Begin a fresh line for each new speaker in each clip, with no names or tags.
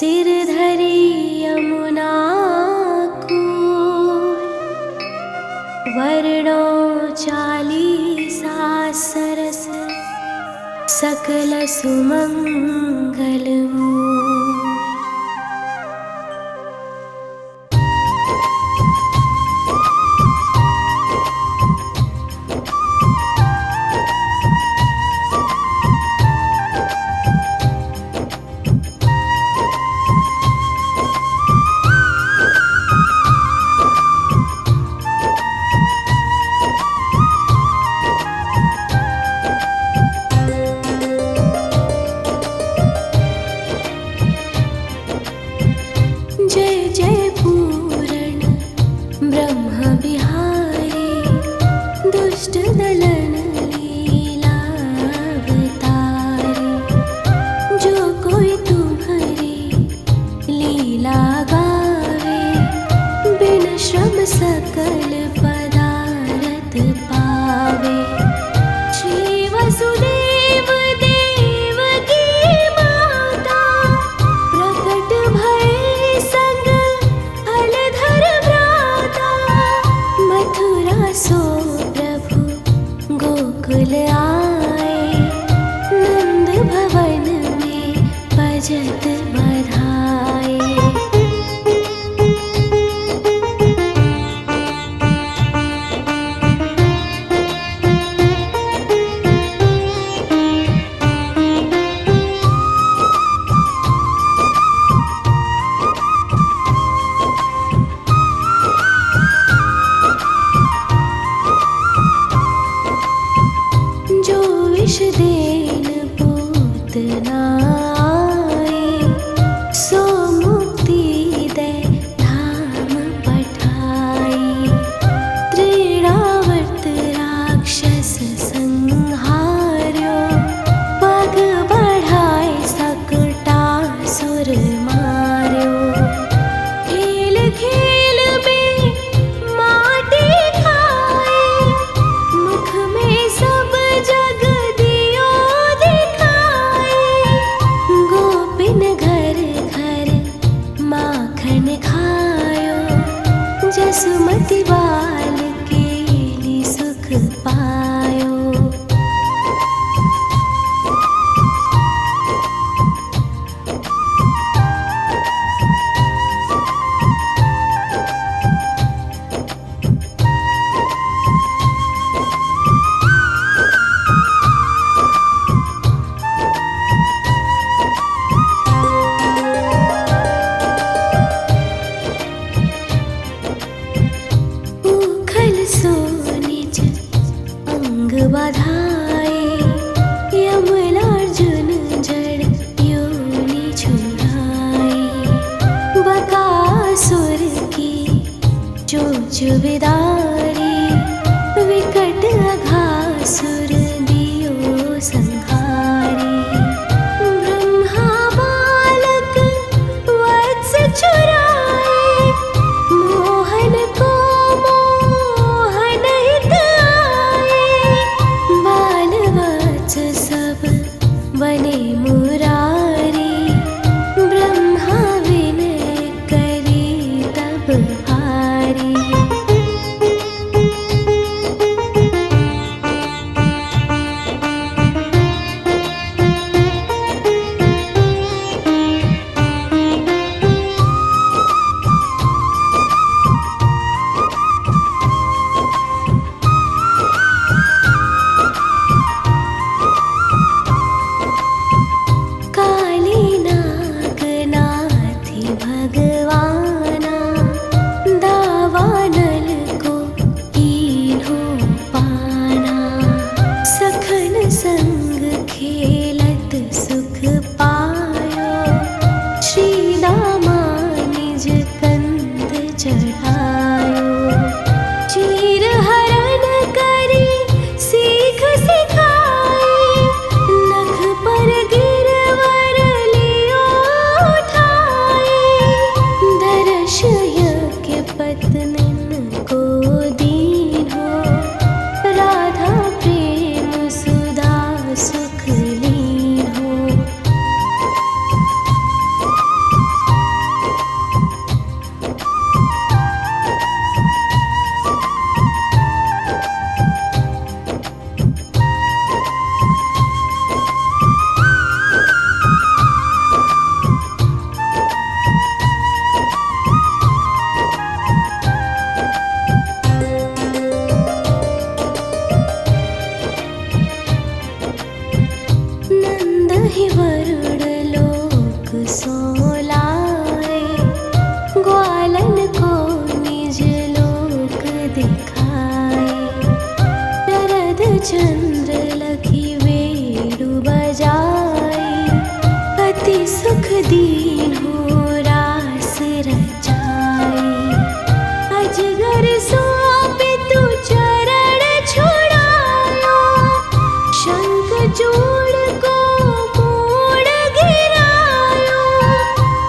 सिर धरी यमुना कूल, वर्णो चालीसा सरस, सकल सुमंगल मूल। जय जय पूरण ब्रह्म बिहारी, दुष्ट दलन लीलावतारी। जो कोई तुम्हारी लीला गावे, बिन श्रम सकल पदारथ पावे। श्री वसुदेव देवकी माता, प्रकट भय संग फलधर भ्राता। मथुरा सो प्रभु गोकुल आए, नंद भवन में बजत बधाए। जो विष देन पूतना आए, सो मुक्ति दे धाम पठाई। त्रिरावर्त राक्षस संहार्यो, पग बढ़ाए सकटासुर मार्यो। खेल खेल में माटी खाए, मुख में सब जग दियो दिखाए। गोपिन घर घर माखन खायो, जसुमति बाल के लिए सुख पायो। उखल सो निज अंग बधाए, यमलार्जुन जड़ योनि छुड़ाए। बकासुर की चोंच विदारी, विकट अघासुर दियो संहारी। ब्रह्मा बालक वत्स चुराए, मोहन को मोहन हित आए। बाल वत्स सब बने मुरारी, ब्रह्मा विनय करे तब हारी। अति सुख दीन्हो रास रचाए। अजगर सौंपे तू चरण छुड़ायो, शंख चूड़ को मोड़ गिरायो।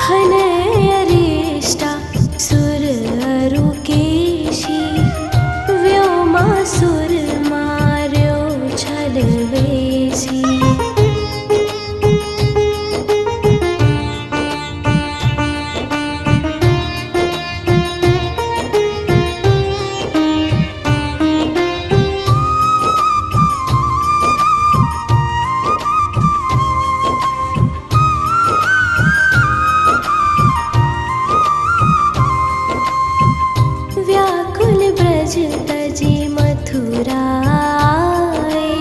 हनय अरिष्टा सुर अरुकेशी, व्योमासुर मार्यो छलवेशी। व्याकुल ब्रज तजे मथुरा आए,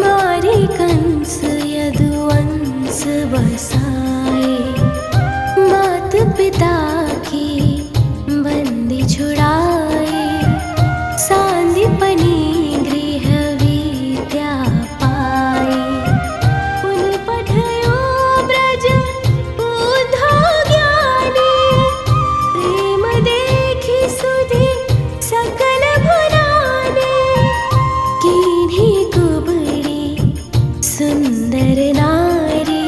मारे कंस यदुवंश बसाए। मात पिता की बंदी छुड़ाए, सांदीपनि गृह विद्या पाए। पुन पठयो ब्रज बुद्धो ज्ञानी, प्रेम देखि सुधि सकल भुलाने। कीन्ही कुबड़ी सुंदर नारी,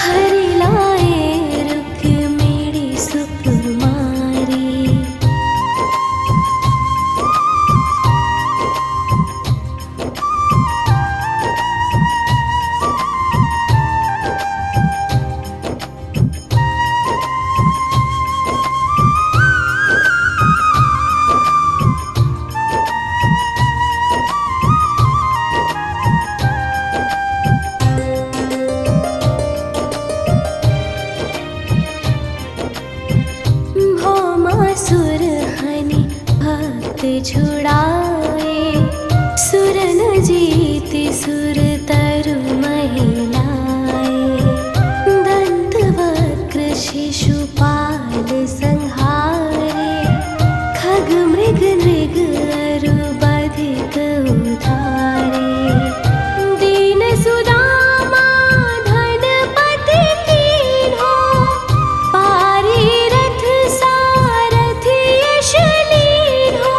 हरि लाए रुक्मिणी सुकुमारी। भौमासुर हनि भक्त छुड़ाए, सुरन जीति सुर तरु महिलाए। दंत वक्र शिशुपाल संहारे, खग मृग नृग अरु बधिक उधारे। दीन सुदामा धनपति कीन्हो, पारी रथ सारथि यश लीन्हो।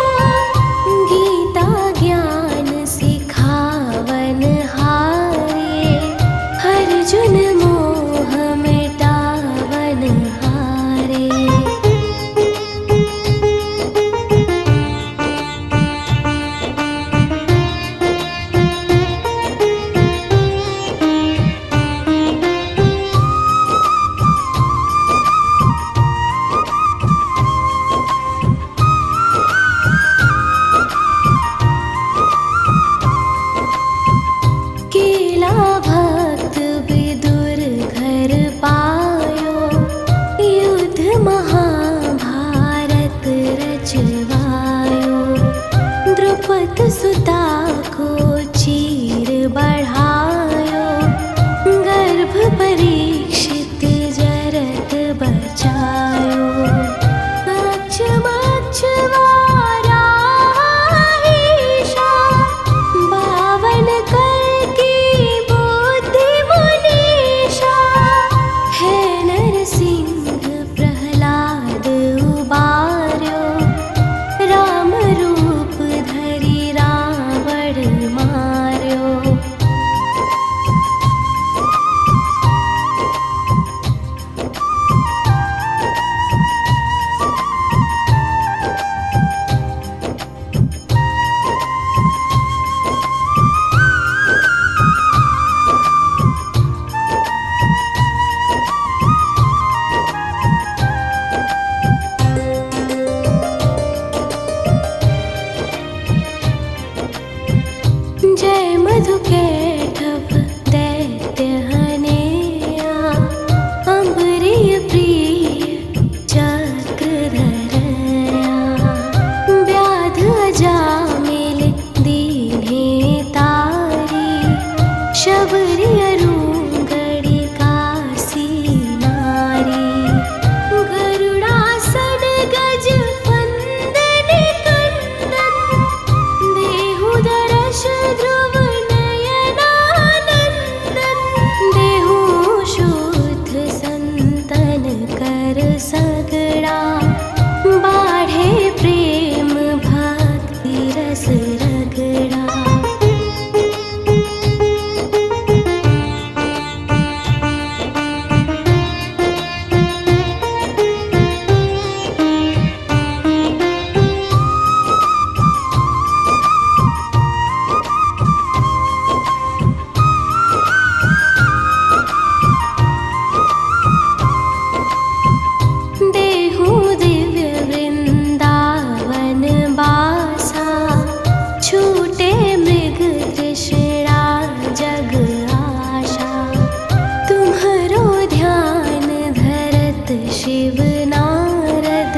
शिव नारद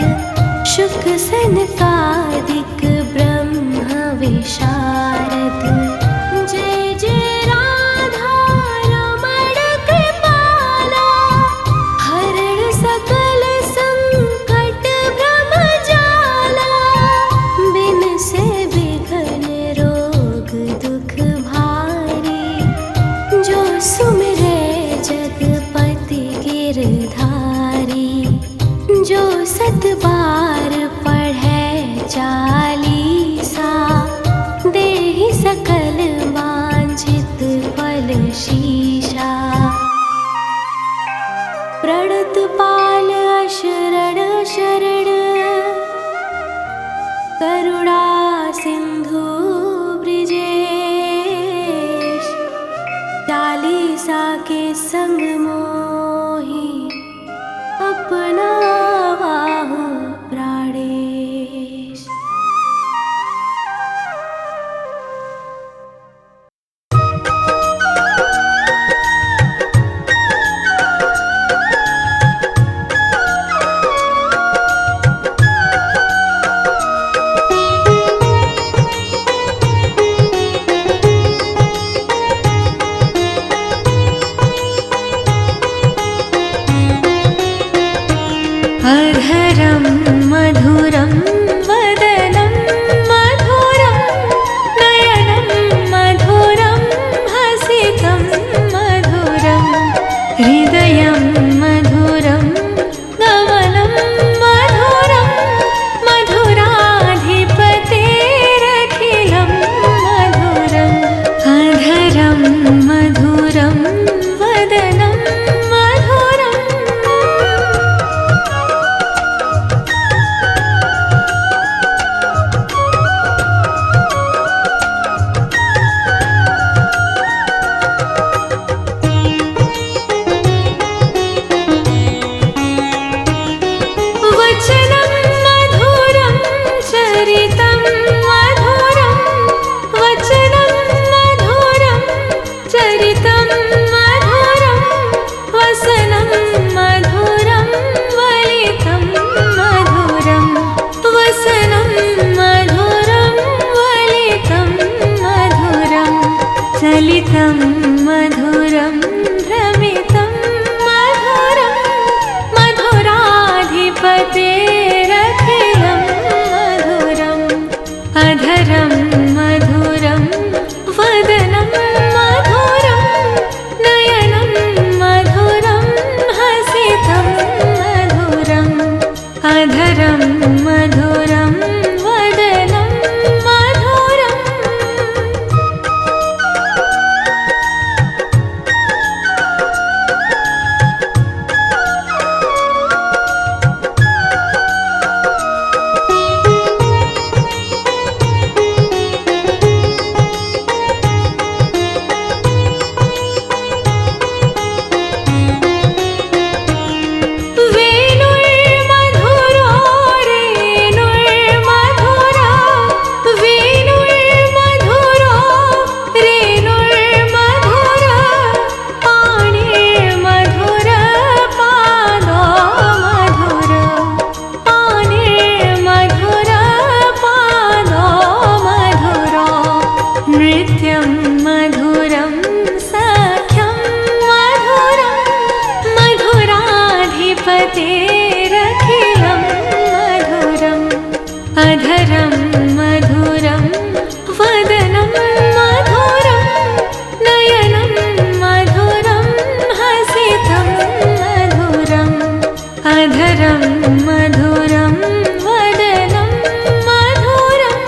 शुक सनकादिक ब्रह्म विशारद। जय जय राधा रमण कृपाला, हरण सकल संकट भ्रम जाला। बिन से विघ्न रोग दुख भारी, जो सुमिरे जगपति गिरधारी। जो सत बार पढ़े चालीसा, देहि सकल वांछित फल शीशा। प्रणत पाल अशरण शरण, करुणा सिंधु ब्रिजेश। चालीसा के संग मोहि अपना बाहु प्राणेश। अधरं मधुरं वदनं मधुरं, नयनं मधुरं हसितं मधुरं। हृदयं मधुरं गमनं मधुरं, मधुराधिपतेरखिलं मधुरम्। अधरं मधुरं वदनं मधुरम्। वचनं मधुरं चरितं मधुरं, वचनं मधुरं चरितं मधुरं। वसनं मधुरं वलितं मधुरं, वसनं मधुरं वलितं मधुरं। चलितं मधुरं भ्रमितं मधुरं, मधुराधिपतेरखिलं मधुरम्। अधरं मधुरं वदनं मधुरं, नयनं मधुरं हसितं मधुरम्। अधरं मधुरं वदनं मधुरम्। वेणुर्मधुरो रेणुर्मधुरा, वेणुर्मधुरो रेणुर्मधुरा। पाणिर्मधुर पादो मधुर, पाणिर्मधुर पादो मधुरो। नृत्यं मधुरं सख्यं मधुरं, मधुराधिपतेरखिलं मधुरम्। अधरं मधुरं वदनं मधुरं, नयनं मधुरं हसितं मधुरम्। अधरं मधुरं वदनं मधुरम्।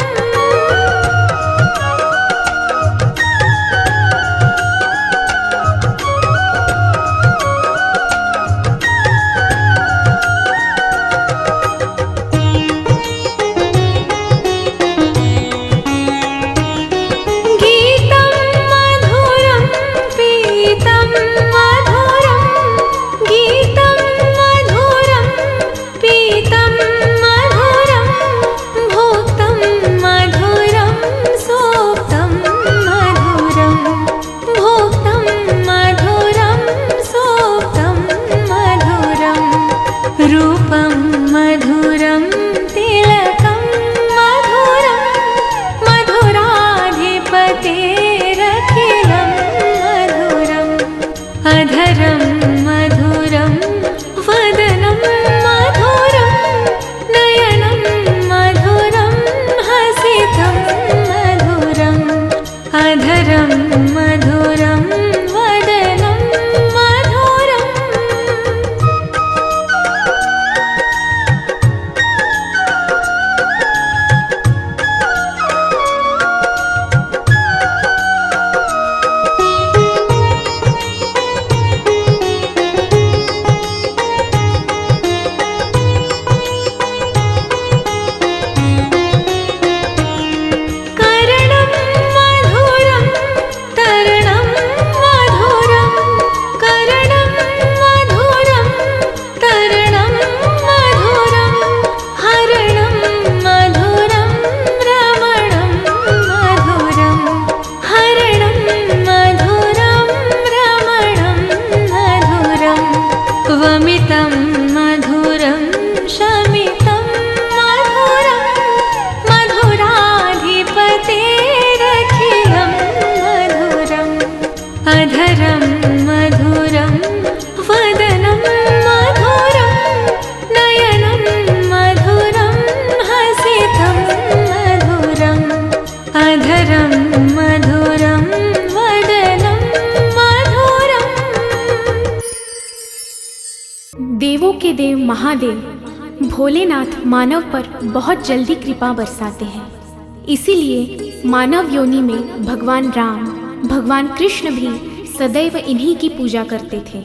देवों के देव महादेव भोलेनाथ मानव पर बहुत जल्दी कृपा बरसाते हैं। इसीलिए मानव योनि में भगवान राम, भगवान कृष्ण भी सदैव इन्हीं की पूजा करते थे।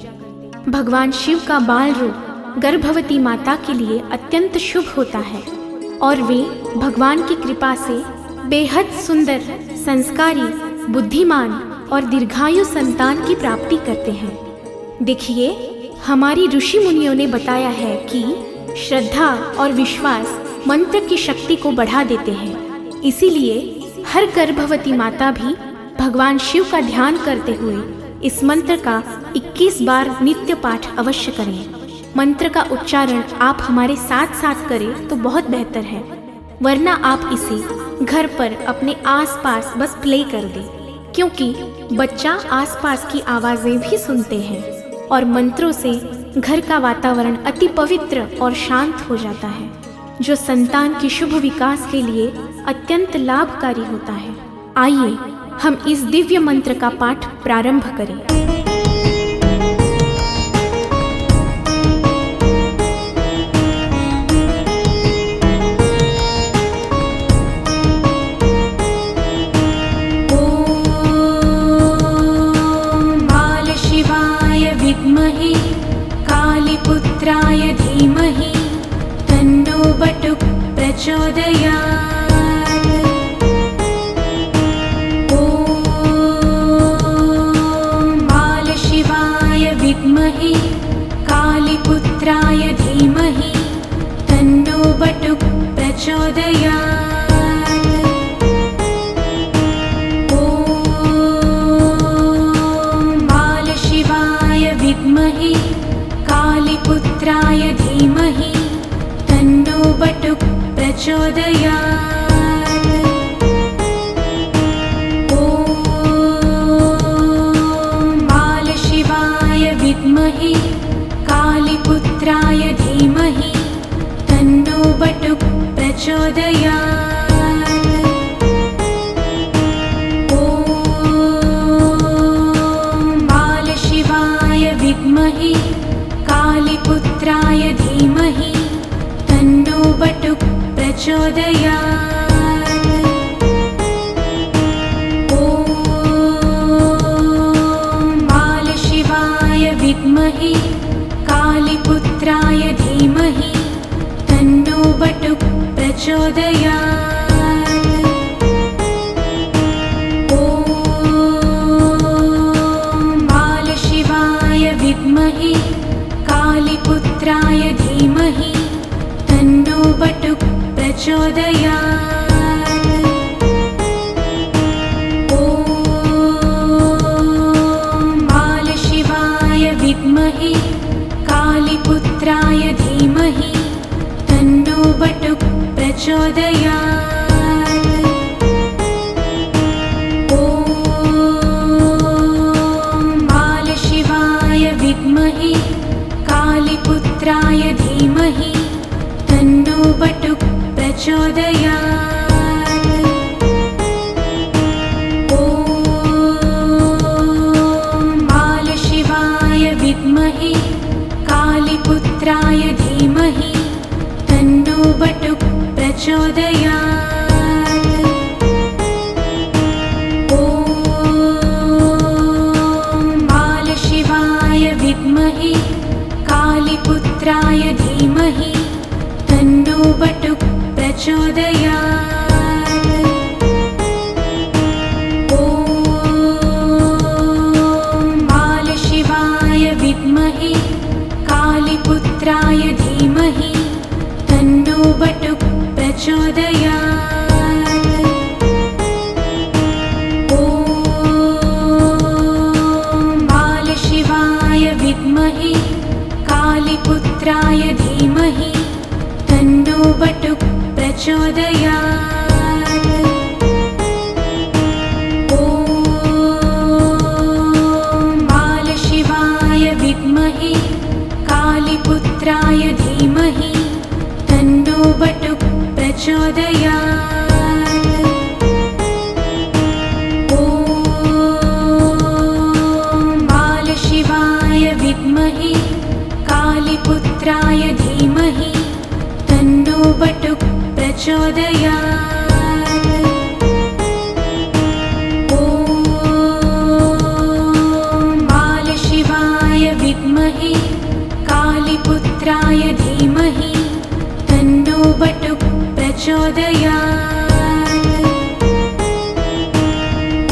भगवान शिव का बाल रूप गर्भवती माता के लिए अत्यंत शुभ होता है और वे भगवान की कृपा से बेहद सुंदर, संस्कारी, बुद्धिमान और दीर्घायु संतान की प्राप्ति करते हैं। देखिए, हमारी ऋषि मुनियों ने बताया है कि श्रद्धा और विश्वास मंत्र की शक्ति को बढ़ा देते हैं। इसीलिए हर गर्भवती माता भी भगवान शिव का ध्यान करते हुए इस मंत्र का 21 बार नित्य पाठ अवश्य करें। मंत्र का उच्चारण आप हमारे साथ साथ करें तो बहुत बेहतर है, वरना आप इसे घर पर अपने आसपास बस प्ले कर दें, क्योंकि बच्चा आसपास की आवाज़ें भी सुनते हैं और मंत्रों से घर का वातावरण अति पवित्र और शांत हो जाता है, जो संतान के शुभ विकास के लिए अत्यंत लाभकारी होता है। आइए हम इस दिव्य मंत्र का पाठ प्रारंभ करें।
विद्महे कालीपुत्राय धीमहि तन्नो बटुक प्रचोदयात्। ॐ बालशिवाय विद्महे कालीपुत्राय धीमहि तन्नो बटुक प्रचोदयात्। विद्महे कालीपुत्राय धीमहि तन्नो बटुक प्रचोदयात्। ॐ बालशिवाय विद्महे कालीपुत्राय धीमहि तन्नो बटुक प्रचोदयात्। विद्महे कालीपुत्राय धीमहि तन्नो बटुक प्रचोदयात्। ॐ बालशिवाय विद्महे कालीपुत्राय धीमहि तन्नो बटुक प्रचोदयात्। विद्महे कालीपुत्राय धीमहि तन्नो बटुक प्रचोदयात्। ॐ बालशिवाय विद्महे कालीपुत्राय धीमहि तन्नो बटुक प्रचोदयात्। विद्महे कालीपुत्राय धीमहि तन्नो बटुक प्रचोदयात्। ॐ बालशिवाय विद्महे कालीपुत्राय धीमहि तन्नो बटुक प्रचोदयात्। विद्महे कालीपुत्राय धीमहि तन्नो बटुक प्रचोदयात्। ॐ बालशिवाय विद्महे कालीपुत्राय धीमहि तन्नो बटुक प्रचोदयात्। विद्महे कालीपुत्राय धीमहि तन्नो बटुक प्रचोदयात्। ॐ बालशिवाय विद्महे कालीपुत्राय धीमहि तन्नो बटुक प्रचोदयात्। ॐ बालशिवाय विद्महे प्रचोदयात् ॐ बालशिवाय विद्महे कालीपुत्राय धीमहि तन्नो बटुक प्रचोदयात्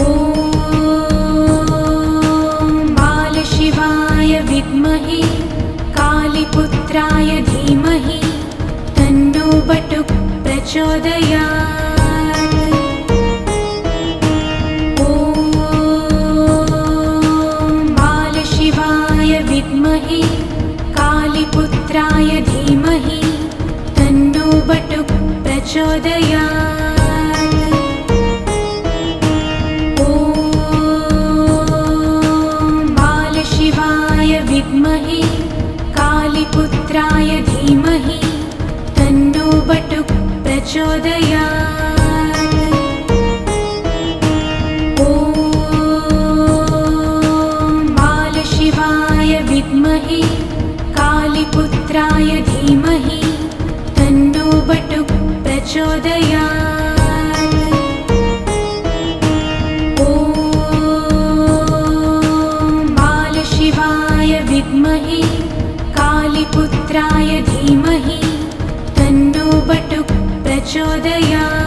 ॐ बालशिवाय विद्महे कालीपुत्राय धीमहि तन्नो बटुक प्रचोदयात् ॐ बालशिवाय विद्महे कालीपुत्राय धीमहि तन्नो बटुक प्रचोदयात् ॐ बालशिवाय विद्महे कालीपुत्राय धीमहि तन्नो बटुक प्रचोदयात् ॐ बालशिवाय विद्महे कालीपुत्राय धीमहि तन्नो बटुक प्रचोदयात् ॐ बालशिवाय विद्महे कालीपुत्राय धीमहि तन्नो बटुक प्रचोदयात्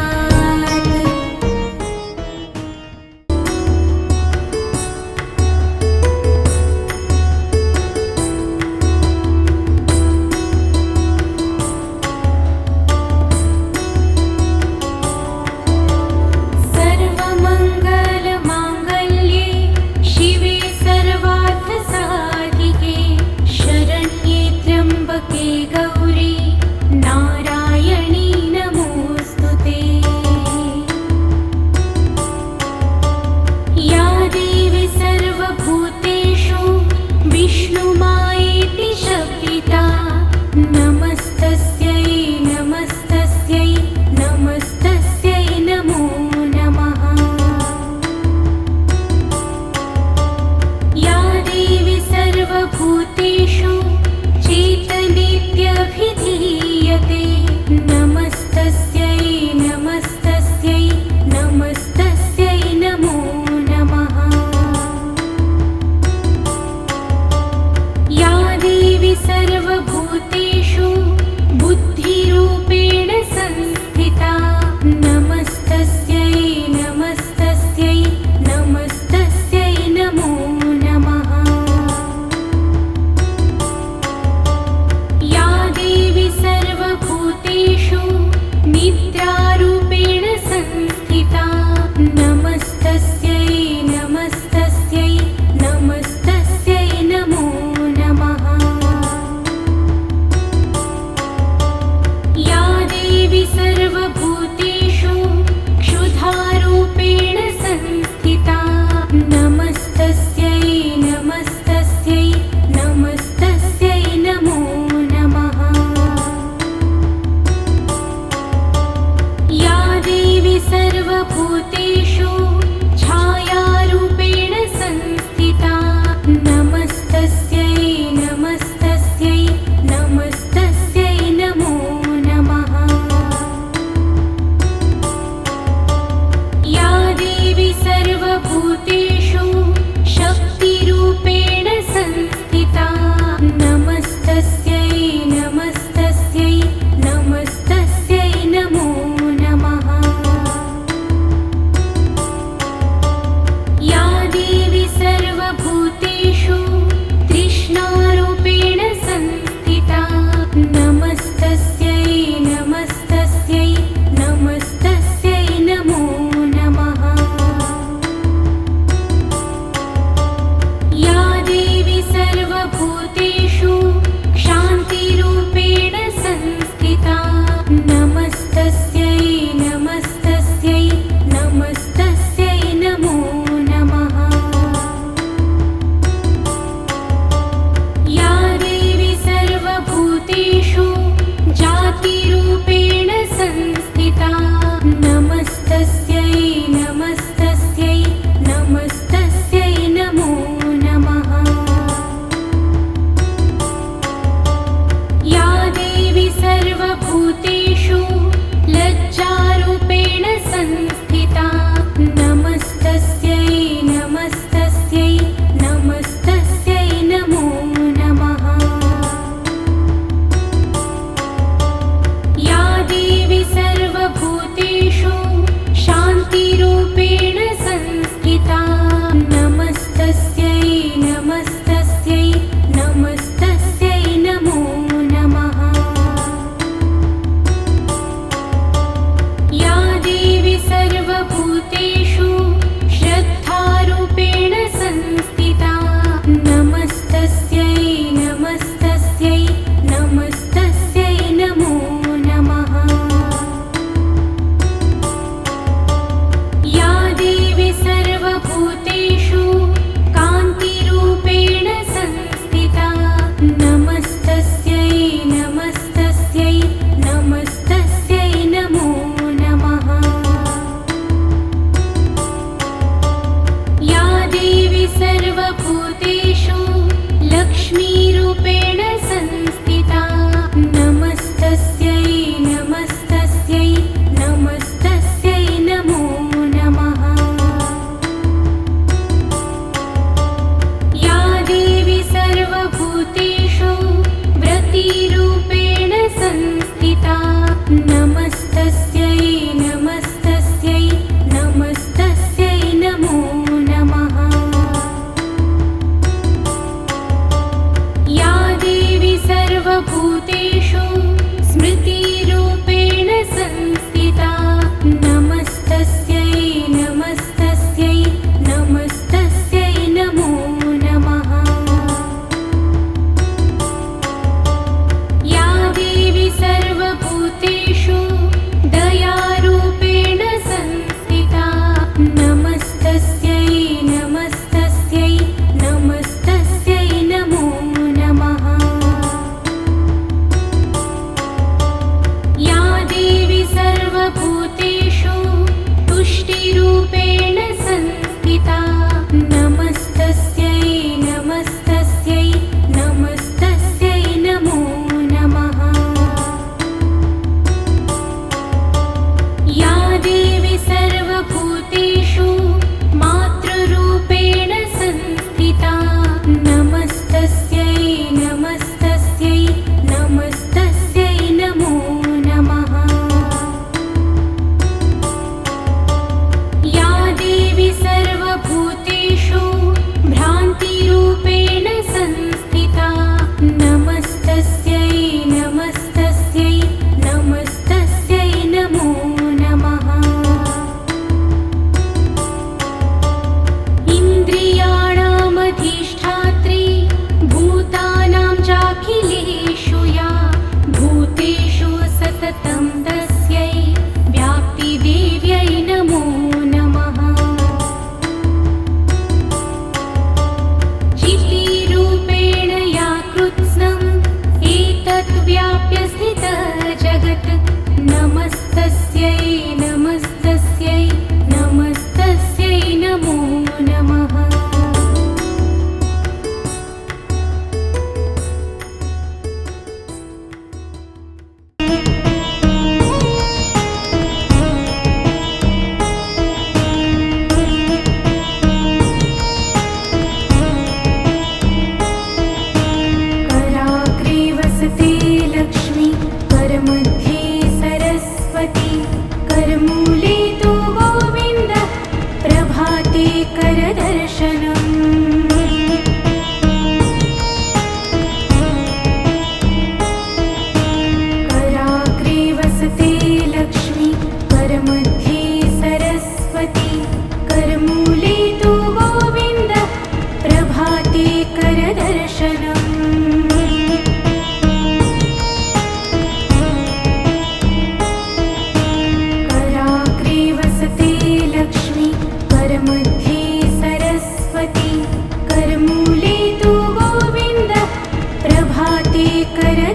सर्वमङ्गलमाङ्गल्ये शिवे सर्वार्थसाधिके शरण्ये त्र्यम्बके गौरी नारायणी नमोऽस्तु ते।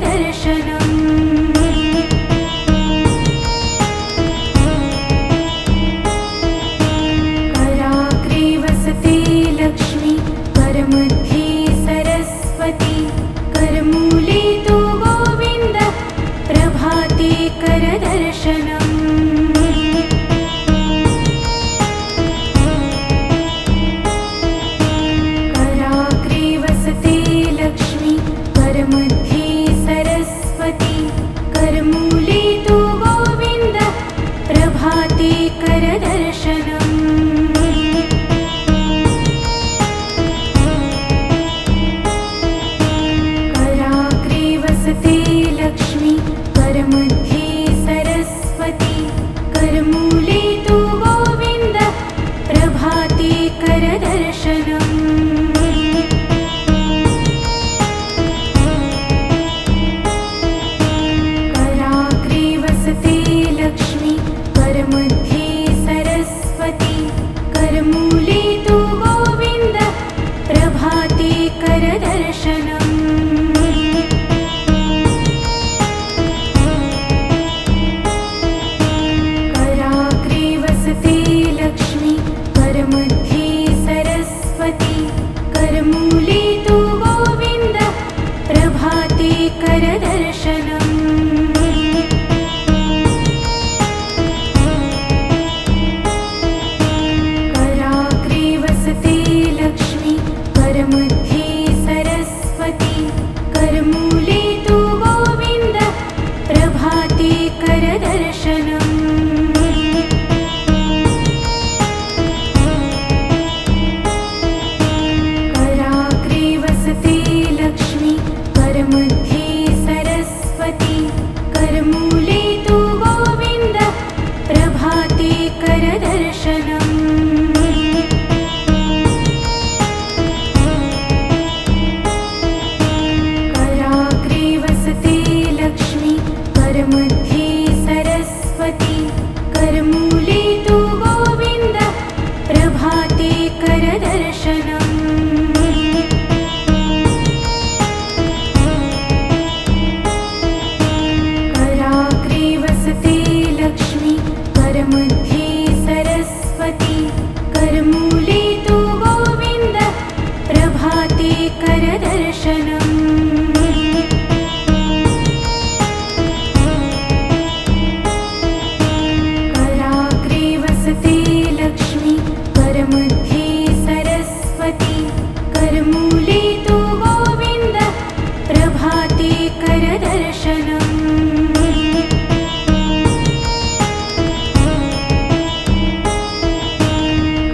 करदर्शनम् कराग्रे वसते लक्ष्मी करमध्ये सरस्वती करमूले तु गोविन्द प्रभाते करदर्शनम् कराग्रे वसते लक्ष्मी करमध्ये सरस्वती करमूले तु गोविन्द प्रभाते करदर्शनम् कराग्रे वसते लक्ष्मी करमध्ये सरस्वती करमूले तु गोविन्द प्रभाते करदर्शनम् कराग्रे वसते लक्ष्मी करमध्ये सरस्वती करमूले तु गोविन्द प्रभाते करदर्शनम् कराग्रे वसते लक्ष्मी करमध्ये सरस्वती करमूले तु गोविन्द प्रभाते करदर्शनम् कराग्रे वसते लक्ष्मी करमध्ये सरस्वती करमूले तु गोविन्द प्रभाते करदर्शनम् कराग्रे वसते लक्ष्मी करमध्ये सरस्वती करमूले तु गोविन्द प्रभाते करदर्शनम् कराग्रे वसते लक्ष्मी करमध्ये सरस्वती करमूले तु गोविन्द प्रभाते करदर्शनम् कराग्रे वसते लक्ष्मी करमध्ये सरस्वती करमूले तु गोविन्द प्रभाते करदर्शनम् कराग्रे वसते लक्ष्मी करमध्ये सरस्वती करमूले तु गोविन्द प्रभाते करदर्शनम्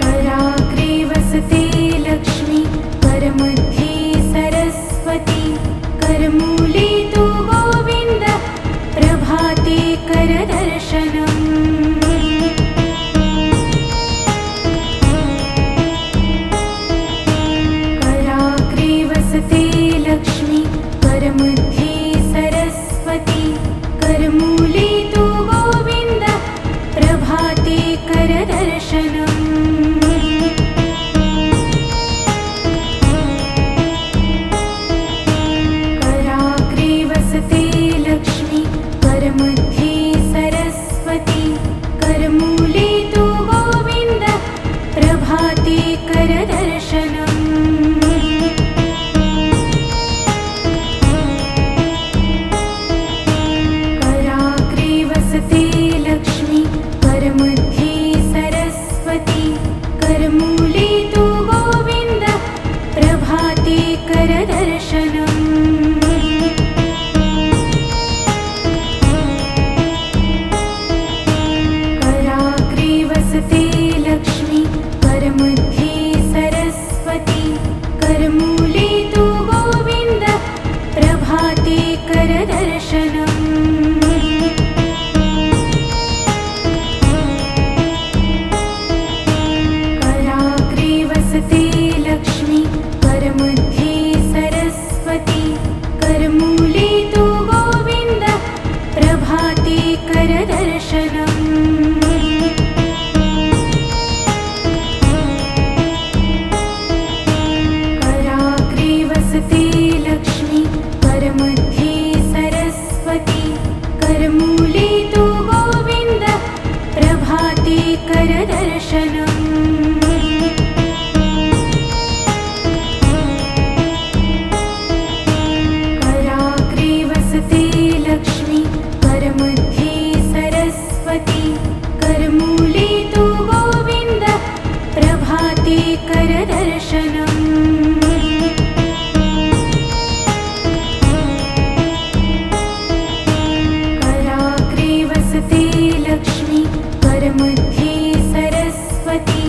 कराग्रे वसते लक्ष्मी करमध्ये सरस्वती करमूले तु गोविन्द प्रभाते करदर्शनम् कराग्रे वसते लक्ष्मी करमध्ये सरस्वती करमूले तु गोविन्द प्रभाते करदर्शनम् कराग्रे वसते लक्ष्मी करमध्ये सरस्वती करमूले तु गोविन्द प्रभाते करदर्शनम् कराग्रे वसते लक्ष्मी करमध्ये सरस्वती करमूले तु गोविन्द प्रभाते करदर्शनम् कराग्रे वसते लक्ष्मी करमध्ये सरस्वती करमूले तु गोविन्द प्रभाते करदर्शनम् कराग्रे वसते लक्ष्मी करमध्ये सरस्वती करमूले तु गोविन्द प्रभाते करदर्शनम् कराग्रे वसते लक्ष्मी करमध्ये करमूले तु गोविन्द प्रभाते करदर्शनम् कराग्रे वसते लक्ष्मी करमध्ये सरस्वती करमूले तु गोविन्द प्रभाते करदर्शनम् कराग्रे वसते लक्ष्मी करमध्ये सरस्वती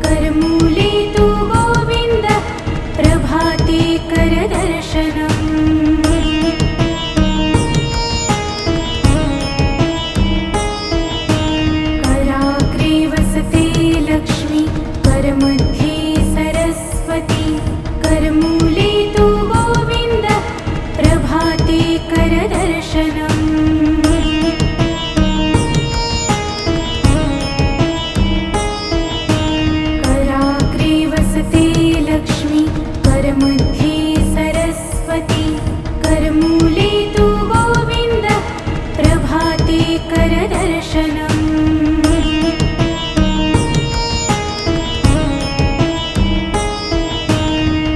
करमूले तु गोविन्द प्रभाते करदर्शनम् कराग्रे वसते लक्ष्मी करमध्ये सरस्वती करमूले तु गोविन्द प्रभाते करदर्शनम् कराग्रे वसते लक्ष्मी करमध्ये सरस्वती करमूले तु गोविन्द प्रभाते करदर्शनम्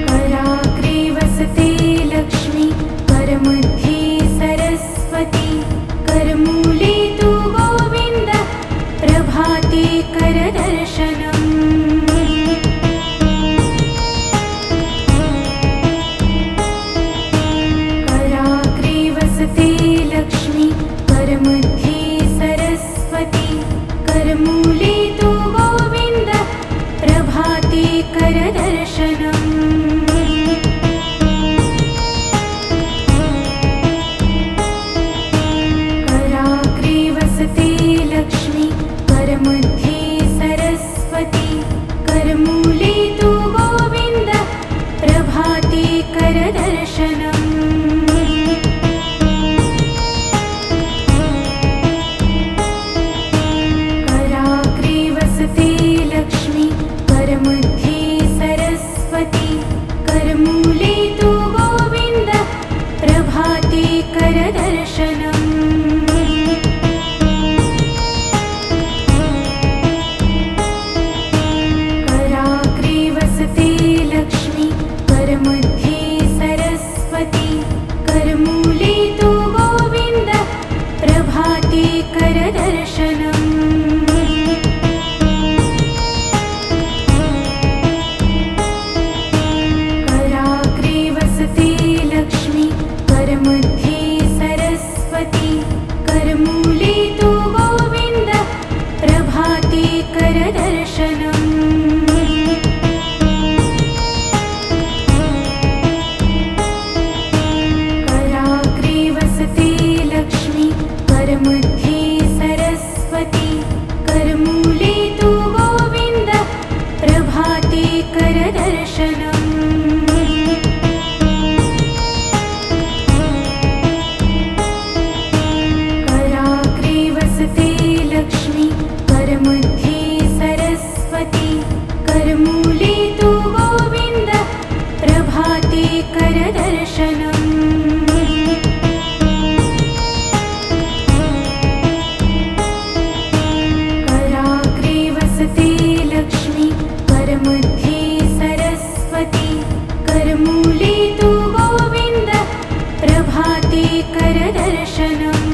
कराग्रे वसते लक्ष्मी करमध्ये सरस्वती करमूले तु गोविन्द प्रभाते करदर्शनम् कराग्रे वसते लक्ष्मी करमध्ये सरस्वती करमूले तु गोविन्द प्रभाते करदर्शनम् कराग्रे वसते लक्ष्मी करमध्ये सरस्वती करमूले तु गोविन्द प्रभाते करदर्शनम् कराग्रे वसते लक्ष्मी करमध्ये सरस्वती करमूले तु गोविन्द प्रभाते करदर्शनम् कराग्रे वसते लक्ष्मी करमध्ये सरस्वती करमूले तु गोविन्द प्रभाते करदर्शनम् कराग्रे वसते लक्ष्मी करमध्ये सरस्वती करमूले तु गोविन्द प्रभाते करदर्शनम् कराग्रे वसते लक्ष्मी करमध्ये सरस्वती करमूले तु गोविन्द प्रभाते करदर्शनम् कराग्रे वसते लक्ष्मी करमध्ये सरस्वती करमूले तु गोविन्द प्रभाते करदर्शनम् कराग्रे वसते लक्ष्मी करमध्ये सरस्वती करमूले तु गोविन्द प्रभाते करदर्शनम्